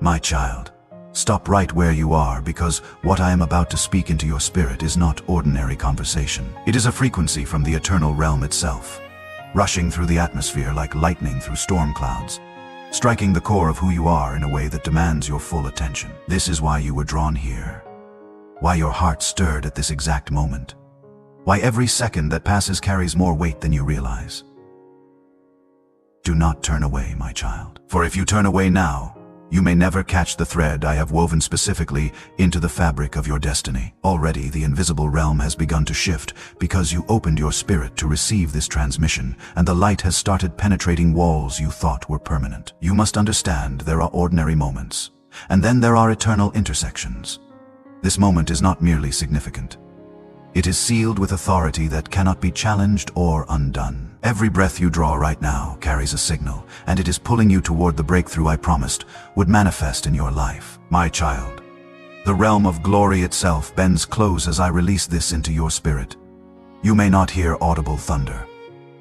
My child, stop right where you are, because what I am about to speak into your spirit is not ordinary conversation. It is a frequency from the eternal realm itself, rushing through the atmosphere like lightning through storm clouds, striking the core of who you are in a way that demands your full attention. This is why you were drawn here, why your heart stirred at this exact moment, why every second that passes carries more weight than you realize. Do not turn away, my child, for if you turn away now, you may never catch the thread I have woven specifically into the fabric of your destiny. Already the invisible realm has begun to shift because you opened your spirit to receive this transmission, and the light has started penetrating walls you thought were permanent. You must understand there are ordinary moments, and then there are eternal intersections. This moment is not merely significant. It is sealed with authority that cannot be challenged or undone. Every breath you draw right now carries a signal, and it is pulling you toward the breakthrough I promised would manifest in your life. My child, the realm of glory itself bends close as I release this into your spirit. You may not hear audible thunder,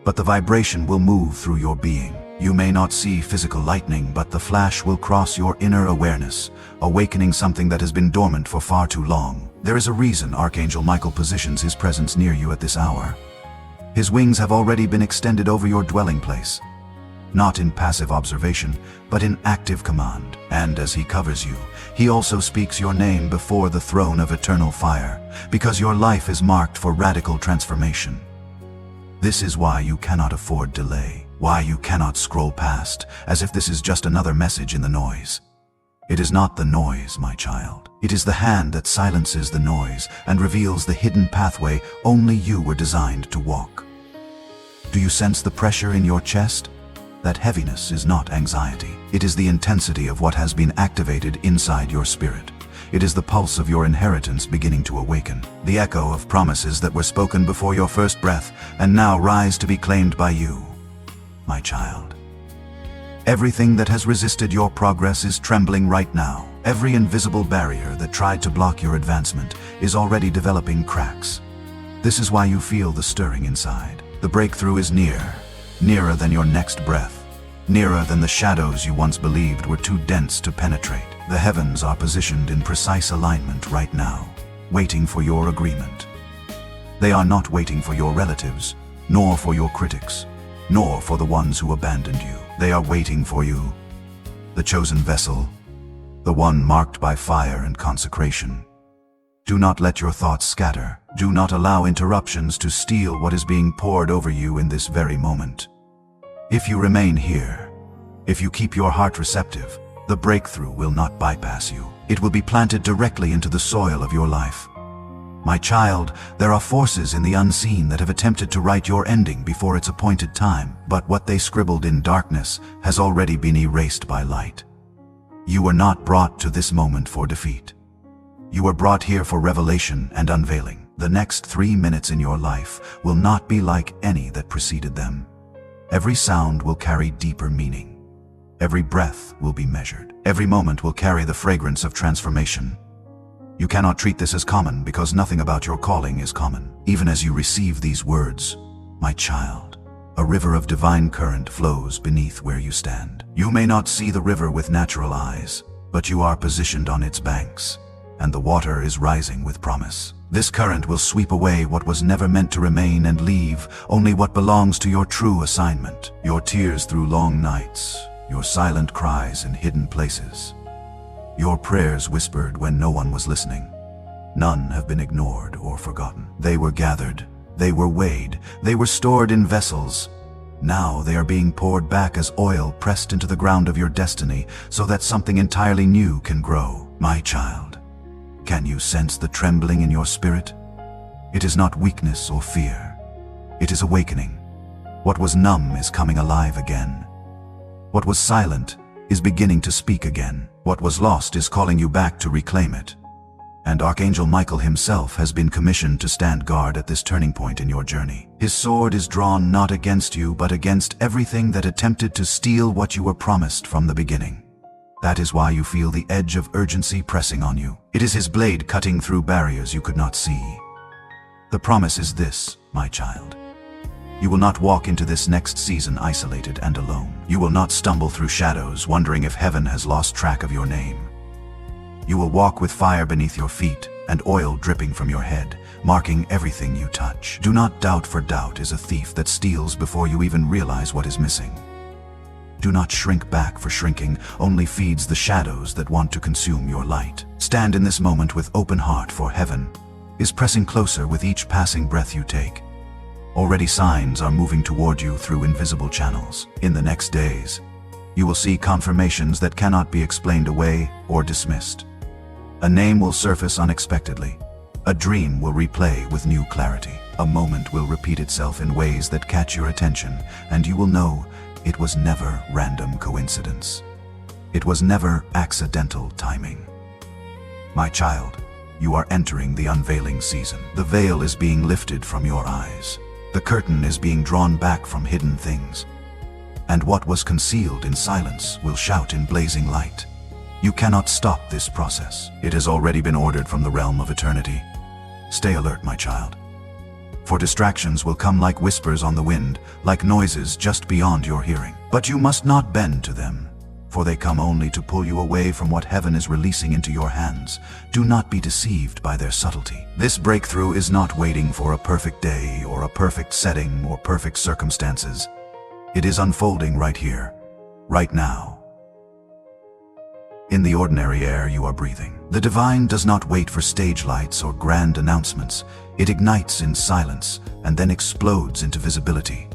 but the vibration will move through your being. You may not see physical lightning, but the flash will cross your inner awareness, awakening something that has been dormant for far too long. There is a reason Archangel Michael positions his presence near you at this hour. His wings have already been extended over your dwelling place, not in passive observation, but in active command. And as he covers you, he also speaks your name before the throne of eternal fire, because your life is marked for radical transformation. This is why you cannot afford delay, why you cannot scroll past as if this is just another message in the noise. It is not the noise, my child. It is the hand that silences the noise and reveals the hidden pathway only you were designed to walk. Do you sense the pressure in your chest? That heaviness is not anxiety. It is the intensity of what has been activated inside your spirit. It is the pulse of your inheritance beginning to awaken, the echo of promises that were spoken before your first breath and now rise to be claimed by you, my child. Everything that has resisted your progress is trembling right now. Every invisible barrier that tried to block your advancement is already developing cracks. This is why you feel the stirring inside. The breakthrough is near, nearer than your next breath, nearer than the shadows you once believed were too dense to penetrate. The heavens are positioned in precise alignment right now, waiting for your agreement. They are not waiting for your relatives, nor for your critics, nor for the ones who abandoned you. They are waiting for you, the chosen vessel, the one marked by fire and consecration. Do not let your thoughts scatter. Do not allow interruptions to steal what is being poured over you in this very moment. If you remain here, if you keep your heart receptive, the breakthrough will not bypass you. It will be planted directly into the soil of your life. My child, there are forces in the unseen that have attempted to write your ending before its appointed time, but what they scribbled in darkness has already been erased by light. You were not brought to this moment for defeat. You were brought here for revelation and unveiling. The next 3 minutes in your life will not be like any that preceded them. Every sound will carry deeper meaning. Every breath will be measured. Every moment will carry the fragrance of transformation. You cannot treat this as common, because nothing about your calling is common. Even as you receive these words, my child, a river of divine current flows beneath where you stand. You may not see the river with natural eyes, but you are positioned on its banks, and the water is rising with promise. This current will sweep away what was never meant to remain and leave only what belongs to your true assignment. Your tears through long nights, your silent cries in hidden places, your prayers whispered when no one was listening. None have been ignored or forgotten. They were gathered, they were weighed, they were stored in vessels. Now they are being poured back as oil pressed into the ground of your destiny so that something entirely new can grow. My child, can you sense the trembling in your spirit? It is not weakness or fear. It is awakening. What was numb is coming alive again. What was silent is beginning to speak again. What was lost is calling you back to reclaim it. And Archangel Michael himself has been commissioned to stand guard at this turning point in your journey. His sword is drawn not against you, but against everything that attempted to steal what you were promised from the beginning. That is why you feel the edge of urgency pressing on you. It is his blade cutting through barriers you could not see. The promise is this, my child. You will not walk into this next season isolated and alone. You will not stumble through shadows wondering if heaven has lost track of your name. You will walk with fire beneath your feet and oil dripping from your head, marking everything you touch. Do not doubt, for doubt is a thief that steals before you even realize what is missing. Do not shrink back, for shrinking only feeds the shadows that want to consume your light. Stand in this moment with open heart, for heaven is pressing closer with each passing breath you take. Already signs are moving toward you through invisible channels. In the next days, you will see confirmations that cannot be explained away or dismissed. A name will surface unexpectedly. A dream will replay with new clarity. A moment will repeat itself in ways that catch your attention, and you will know it was never random coincidence. It was never accidental timing. My child, you are entering the unveiling season. The veil is being lifted from your eyes. The curtain is being drawn back from hidden things. And what was concealed in silence will shout in blazing light. You cannot stop this process. It has already been ordered from the realm of eternity. Stay alert, my child. For distractions will come like whispers on the wind, like noises just beyond your hearing. But you must not bend to them, for they come only to pull you away from what heaven is releasing into your hands. Do not be deceived by their subtlety. This breakthrough is not waiting for a perfect day or a perfect setting or perfect circumstances. It is unfolding right here, right now. In the ordinary air you are breathing. The divine does not wait for stage lights or grand announcements. It ignites in silence and then explodes into visibility.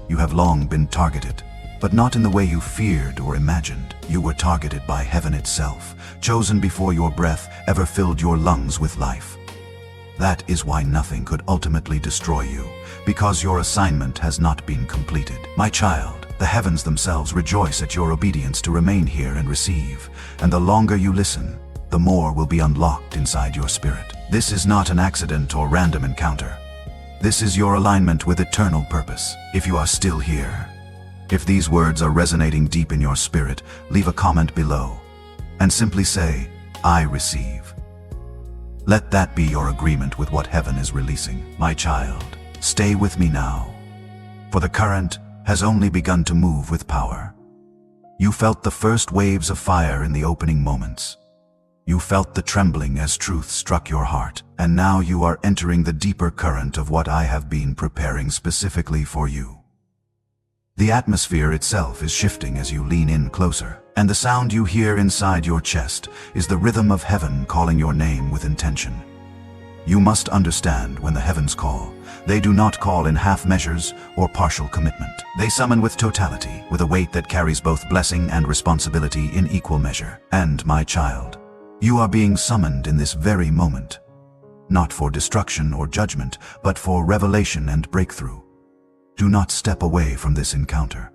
You have long been targeted, but not in the way you feared or imagined. You were targeted by heaven itself, chosen before your breath ever filled your lungs with life. That is why nothing could ultimately destroy you, because your assignment has not been completed. My child, the heavens themselves rejoice at your obedience to remain here and receive, and the longer you listen, the more will be unlocked inside your spirit. This is not an accident or random encounter. This is your alignment with eternal purpose. If you are still here, if these words are resonating deep in your spirit, leave a comment below and simply say, I receive. Let that be your agreement with what heaven is releasing. My child, stay with me now, for the current has only begun to move with power. You felt the first waves of fire in the opening moments. You felt the trembling as truth struck your heart, and now you are entering the deeper current of what I have been preparing specifically for you. The atmosphere itself is shifting as you lean in closer, and the sound you hear inside your chest is the rhythm of heaven calling your name with intention. You must understand, when the heavens call, they do not call in half measures or partial commitment. They summon with totality, with a weight that carries both blessing and responsibility in equal measure. And my child, you are being summoned in this very moment, not for destruction or judgment, but for revelation and breakthrough. Do not step away from this encounter.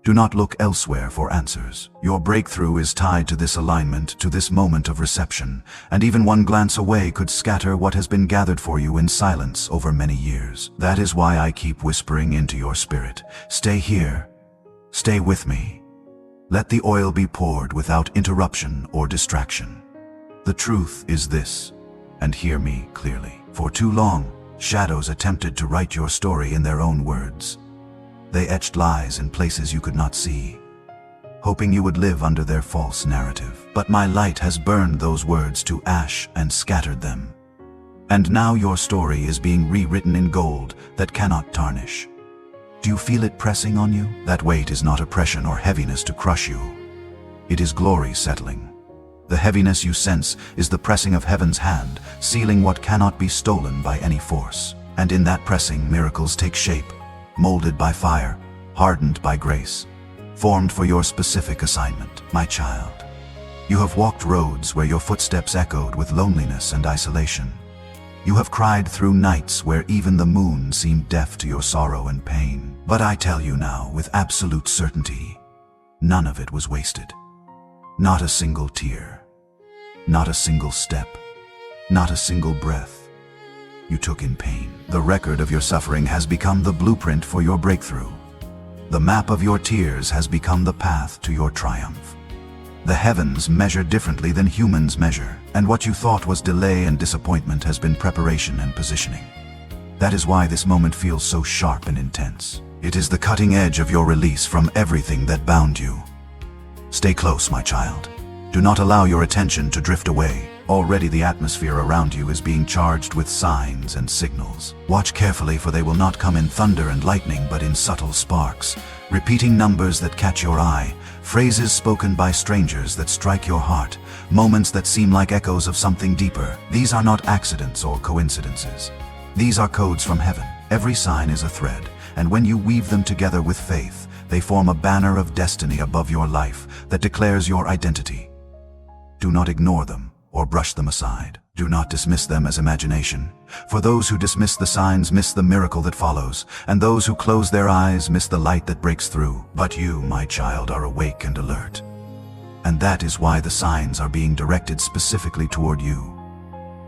Do not look elsewhere for answers. Your breakthrough is tied to this alignment, to this moment of reception, and even one glance away could scatter what has been gathered for you in silence over many years. That is why I keep whispering into your spirit. Stay here. Stay with me. Let the oil be poured without interruption or distraction. The truth is this, and hear me clearly. For too long, shadows attempted to write your story in their own words. They etched lies in places you could not see, hoping you would live under their false narrative. But my light has burned those words to ash and scattered them. And now your story is being rewritten in gold that cannot tarnish. Do you feel it pressing on you? That weight is not oppression or heaviness to crush you. It is glory settling. The heaviness you sense is the pressing of heaven's hand, sealing what cannot be stolen by any force. And in that pressing, miracles take shape, molded by fire, hardened by grace, formed for your specific assignment. My child, you have walked roads where your footsteps echoed with loneliness and isolation. You have cried through nights where even the moon seemed deaf to your sorrow and pain. But I tell you now, with absolute certainty, none of it was wasted. Not a single tear, not a single step, not a single breath you took in pain. The record of your suffering has become the blueprint for your breakthrough. The map of your tears has become the path to your triumph. The heavens measure differently than humans measure, and what you thought was delay and disappointment has been preparation and positioning. That is why this moment feels so sharp and intense. It is the cutting edge of your release from everything that bound you. Stay close, my child. Do not allow your attention to drift away. Already the atmosphere around you is being charged with signs and signals. Watch carefully, for they will not come in thunder and lightning, but in subtle sparks, repeating numbers that catch your eye, phrases spoken by strangers that strike your heart, moments that seem like echoes of something deeper. These are not accidents or coincidences. These are codes from heaven. Every sign is a thread, and when you weave them together with faith, they form a banner of destiny above your life that declares your identity. Do not ignore them or brush them aside. Do not dismiss them as imagination, for those who dismiss the signs miss the miracle that follows, and those who close their eyes miss the light that breaks through. But you, my child, are awake and alert. And that is why the signs are being directed specifically toward you.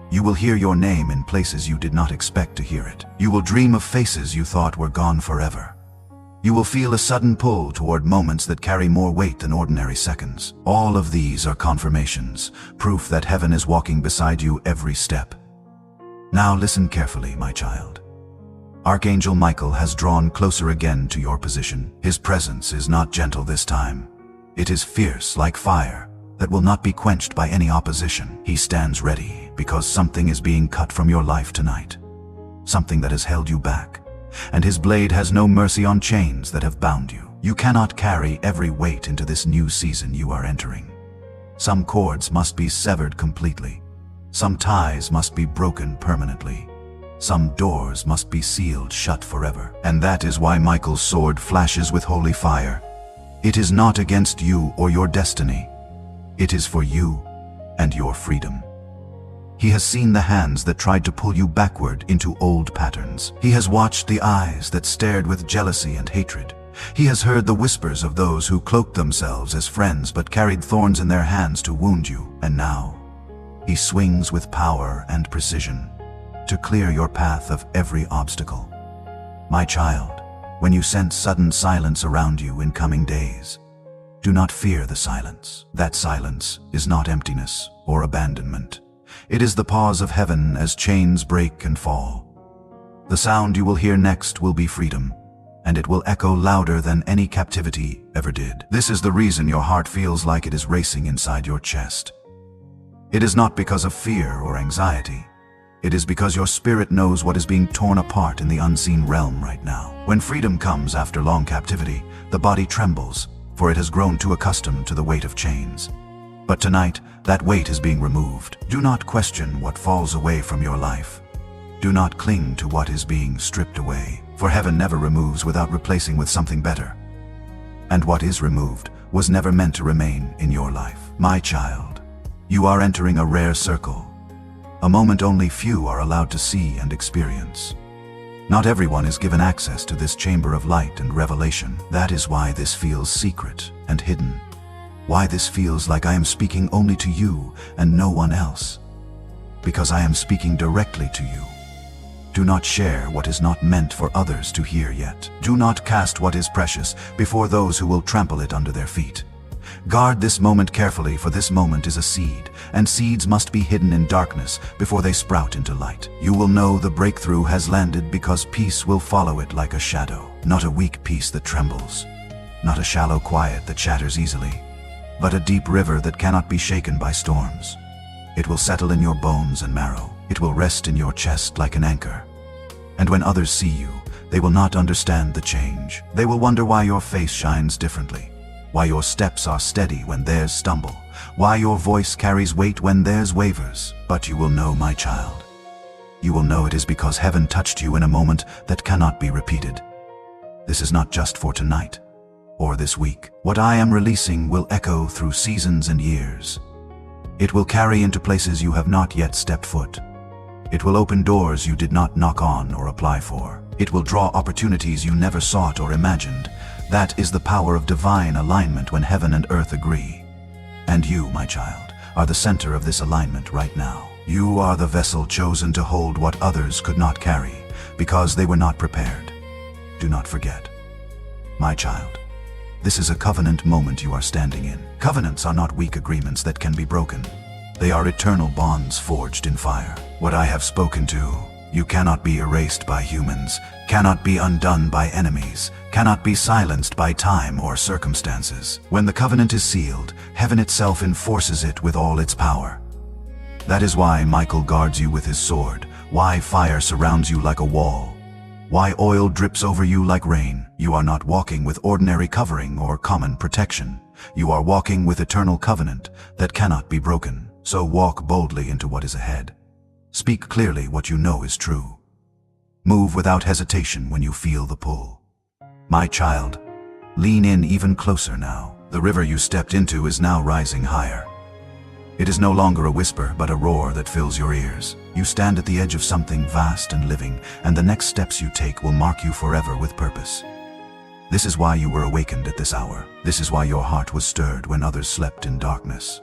You will hear your name in places you did not expect to hear it. You will dream of faces you thought were gone forever. You will feel a sudden pull toward moments that carry more weight than ordinary seconds. All of these are confirmations, proof that heaven is walking beside you every step. Now listen carefully, my child. Archangel Michael has drawn closer again to your position. His presence is not gentle this time. It is fierce like fire that will not be quenched by any opposition. He stands ready because something is being cut from your life tonight. Something that has held you back. And his blade has no mercy on chains that have bound you. You cannot carry every weight into this new season you are entering. Some cords must be severed completely. Some ties must be broken permanently. Some doors must be sealed shut forever. And that is why Michael's sword flashes with holy fire. It is not against you or your destiny. It is for you and your freedom. He has seen the hands that tried to pull you backward into old patterns. He has watched the eyes that stared with jealousy and hatred. He has heard the whispers of those who cloaked themselves as friends but carried thorns in their hands to wound you. And now, he swings with power and precision to clear your path of every obstacle. My child, when you sense sudden silence around you in coming days, do not fear the silence. That silence is not emptiness or abandonment. It is the pause of heaven as chains break and fall. The sound you will hear next will be freedom, and it will echo louder than any captivity ever did. This is the reason your heart feels like it is racing inside your chest. It is not because of fear or anxiety. It is because your spirit knows what is being torn apart in the unseen realm right now. When freedom comes after long captivity, the body trembles, for it has grown too accustomed to the weight of chains. But tonight, that weight is being removed. Do not question what falls away from your life. Do not cling to what is being stripped away, for heaven never removes without replacing with something better. And what is removed was never meant to remain in your life. My child, you are entering a rare circle, a moment only few are allowed to see and experience. Not everyone is given access to this chamber of light and revelation. That is why this feels secret and hidden. Why this feels like I am speaking only to you and no one else. Because I am speaking directly to you. Do not share what is not meant for others to hear yet. Do not cast what is precious before those who will trample it under their feet. Guard this moment carefully, for this moment is a seed, and seeds must be hidden in darkness before they sprout into light. You will know the breakthrough has landed because peace will follow it like a shadow. Not a weak peace that trembles. Not a shallow quiet that shatters easily. But a deep river that cannot be shaken by storms. It will settle in your bones and marrow. It will rest in your chest like an anchor. And when others see you, they will not understand the change. They will wonder why your face shines differently, why your steps are steady when theirs stumble, why your voice carries weight when theirs wavers. But you will know, my child. You will know it is because heaven touched you in a moment that cannot be repeated. This is not just for tonight or this week. What I am releasing will echo through seasons and years. It will carry into places you have not yet stepped foot. It will open doors you did not knock on or apply for. It will draw opportunities you never sought or imagined. That is the power of divine alignment when heaven and earth agree. And you, my child, are the center of this alignment right now. You are the vessel chosen to hold what others could not carry because they were not prepared. Do not forget. My child, this is a covenant moment you are standing in. Covenants are not weak agreements that can be broken. They are eternal bonds forged in fire. What I have spoken to You cannot be erased by humans, cannot be undone by enemies, cannot be silenced by time or circumstances. When the covenant is sealed, heaven itself enforces it with all its power. That is why Michael guards you with his sword, why fire surrounds you like a wall, why oil drips over you like rain. You are not walking with ordinary covering or common protection. You are walking with eternal covenant that cannot be broken. So walk boldly into what is ahead. Speak clearly what you know is true. Move without hesitation when you feel the pull. My child, lean in even closer now. The river you stepped into is now rising higher. It is no longer a whisper, but a roar that fills your ears. You stand at the edge of something vast and living, and the next steps you take will mark you forever with purpose. This is why you were awakened at this hour. This is why your heart was stirred when others slept in darkness.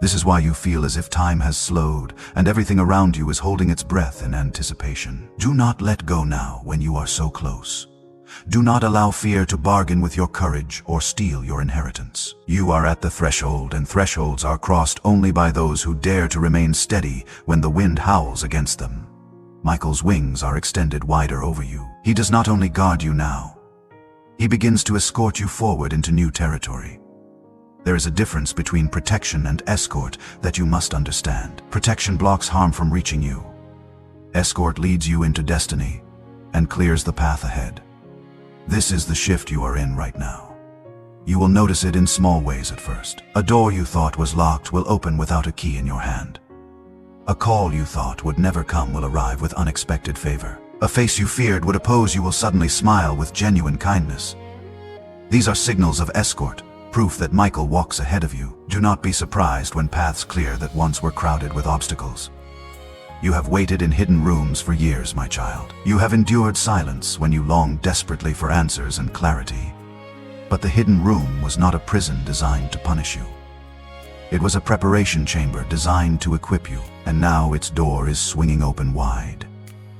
This is why you feel as if time has slowed, and everything around you is holding its breath in anticipation. Do not let go now when you are so close. Do not allow fear to bargain with your courage or steal your inheritance. You are at the threshold, and thresholds are crossed only by those who dare to remain steady when the wind howls against them. Michael's wings are extended wider over you. He does not only guard you now, he begins to escort you forward into new territory. There is a difference between protection and escort that you must understand. Protection blocks harm from reaching you. Escort leads you into destiny and clears the path ahead. This is the shift you are in right now. You will notice it in small ways at first. A door you thought was locked will open without a key in your hand. A call you thought would never come will arrive with unexpected favor. A face you feared would oppose you will suddenly smile with genuine kindness. These are signals of escort, proof that Michael walks ahead of you. Do not be surprised when paths clear that once were crowded with obstacles. You have waited in hidden rooms for years, my child. You have endured silence when you longed desperately for answers and clarity. But the hidden room was not a prison designed to punish you. It was a preparation chamber designed to equip you, and now its door is swinging open wide.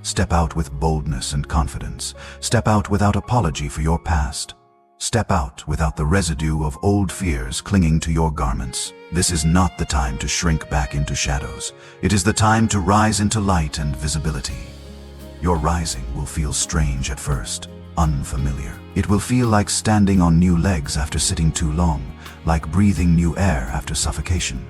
Step out with boldness and confidence. Step out without apology for your past. Step out without the residue of old fears clinging to your garments. This is not the time to shrink back into shadows. It is the time to rise into light and visibility. Your rising will feel strange at first, unfamiliar. It will feel like standing on new legs after sitting too long, like breathing new air after suffocation.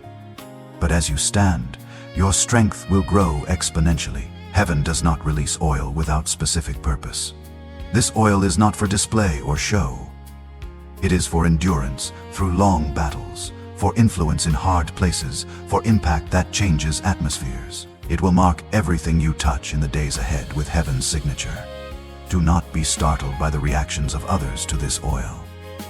But as you stand, your strength will grow exponentially. Heaven does not release oil without specific purpose. This oil is not for display or show. It is for endurance through long battles, for influence in hard places, for impact that changes atmospheres. It will mark everything you touch in the days ahead with heaven's signature. Do not be startled by the reactions of others to this oil.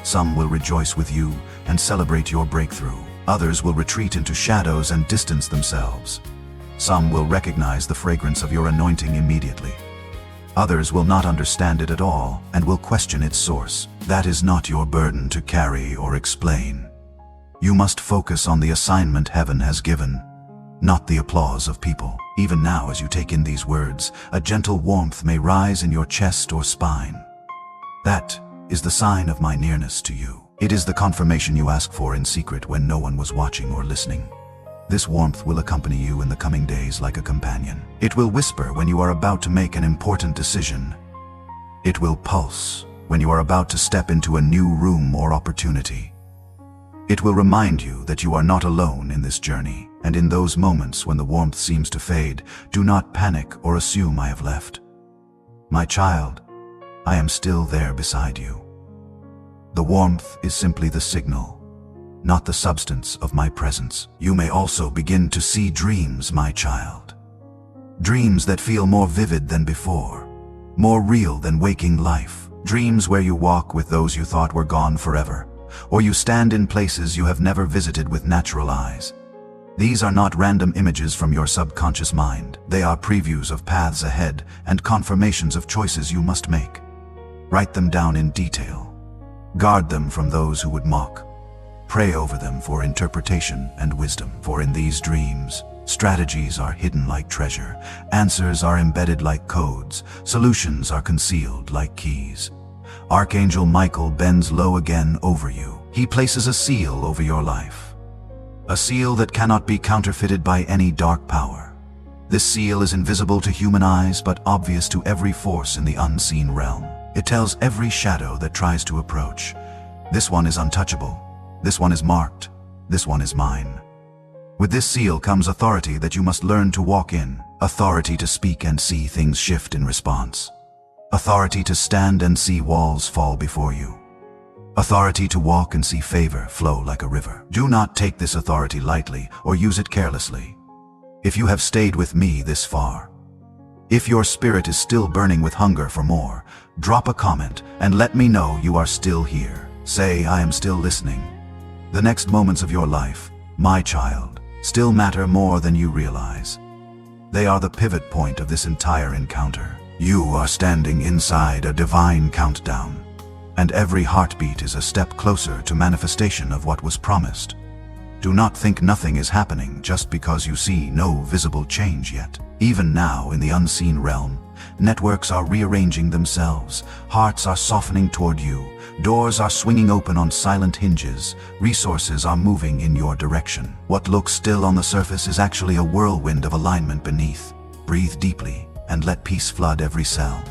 Some will rejoice with you and celebrate your breakthrough. Others will retreat into shadows and distance themselves. Some will recognize the fragrance of your anointing immediately. Others will not understand it at all and will question its source. That is not your burden to carry or explain. You must focus on the assignment heaven has given, not the applause of people. Even now, as you take in these words, a gentle warmth may rise in your chest or spine. That is the sign of my nearness to you. It is the confirmation you asked for in secret when no one was watching or listening. This warmth will accompany you in the coming days like a companion. It will whisper when you are about to make an important decision. It will pulse when you are about to step into a new room or opportunity. It will remind you that you are not alone in this journey, and in those moments when the warmth seems to fade, do not panic or assume I have left. My child, I am still there beside you. The warmth is simply the signal, not the substance of my presence. You may also begin to see dreams, my child. Dreams that feel more vivid than before, more real than waking life. Dreams where you walk with those you thought were gone forever, or you stand in places you have never visited with natural eyes. These are not random images from your subconscious mind. They are previews of paths ahead and confirmations of choices you must make. Write them down in detail. Guard them from those who would mock. Pray over them for interpretation and wisdom, for in these dreams, strategies are hidden like treasure, answers are embedded like codes, solutions are concealed like keys. Archangel Michael bends low again over you. He places a seal over your life, a seal that cannot be counterfeited by any dark power. This seal is invisible to human eyes but obvious to every force in the unseen realm. It tells every shadow that tries to approach. This one is untouchable. This one is marked. This one is mine. With this seal comes authority that you must learn to walk in. Authority to speak and see things shift in response. Authority to stand and see walls fall before you. Authority to walk and see favor flow like a river. Do not take this authority lightly or use it carelessly. If you have stayed with me this far, if your spirit is still burning with hunger for more, drop a comment and let me know you are still here. Say, I am still listening. The next moments of your life, my child, still matter more than you realize. They are the pivot point of this entire encounter. You are standing inside a divine countdown, and every heartbeat is a step closer to manifestation of what was promised. Do not think nothing is happening just because you see no visible change yet. Even now, in the unseen realm, networks are rearranging themselves, hearts are softening toward you, doors are swinging open on silent hinges, resources are moving in your direction. What looks still on the surface is actually a whirlwind of alignment beneath. Breathe deeply and let peace flood every cell.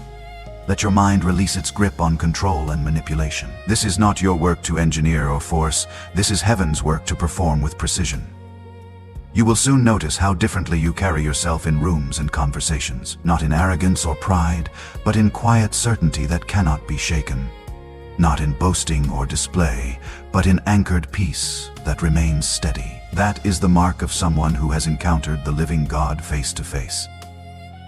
Let your mind release its grip on control and manipulation. This is not your work to engineer or force. This is heaven's work to perform with precision. You will soon notice how differently you carry yourself in rooms and conversations, not in arrogance or pride, but in quiet certainty that cannot be shaken. Not in boasting or display, but in anchored peace that remains steady. That is the mark of someone who has encountered the living God face to face.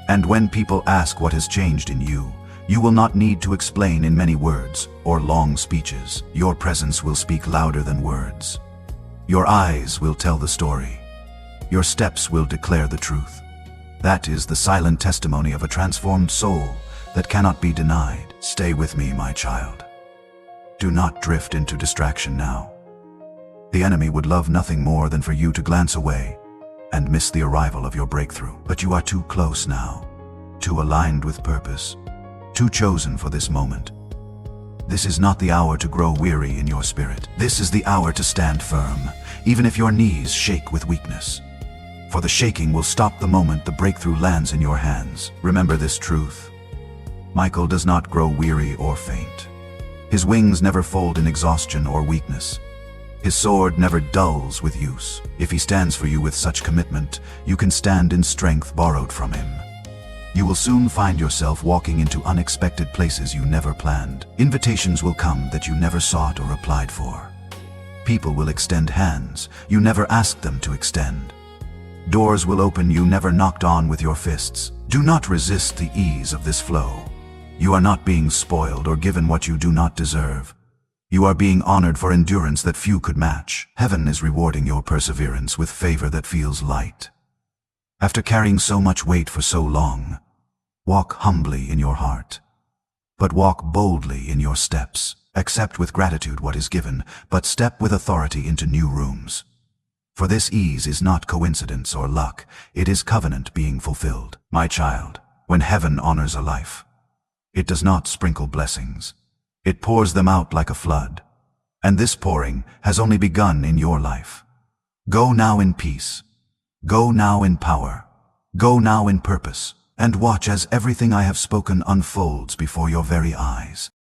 And when people ask what has changed in you, you will not need to explain in many words or long speeches. Your presence will speak louder than words. Your eyes will tell the story. Your steps will declare the truth. That is the silent testimony of a transformed soul that cannot be denied. Stay with me, my child. Do not drift into distraction now. The enemy would love nothing more than for you to glance away and miss the arrival of your breakthrough. But you are too close now, too aligned with purpose, too chosen for this moment. This is not the hour to grow weary in your spirit. This is the hour to stand firm, even if your knees shake with weakness. For the shaking will stop the moment the breakthrough lands in your hands. Remember this truth. Michael does not grow weary or faint. His wings never fold in exhaustion or weakness. His sword never dulls with use. If he stands for you with such commitment, you can stand in strength borrowed from him. You will soon find yourself walking into unexpected places you never planned. Invitations will come that you never sought or applied for. People will extend hands you never asked them to extend. Doors will open you never knocked on with your fists. Do not resist the ease of this flow. You are not being spoiled or given what you do not deserve. You are being honored for endurance that few could match. Heaven is rewarding your perseverance with favor that feels light. After carrying so much weight for so long, walk humbly in your heart, but walk boldly in your steps. Accept with gratitude what is given, but step with authority into new rooms. For this ease is not coincidence or luck, it is covenant being fulfilled. My child, when heaven honors a life, it does not sprinkle blessings. It pours them out like a flood. And this pouring has only begun in your life. Go now in peace. Go now in power. Go now in purpose. And watch as everything I have spoken unfolds before your very eyes.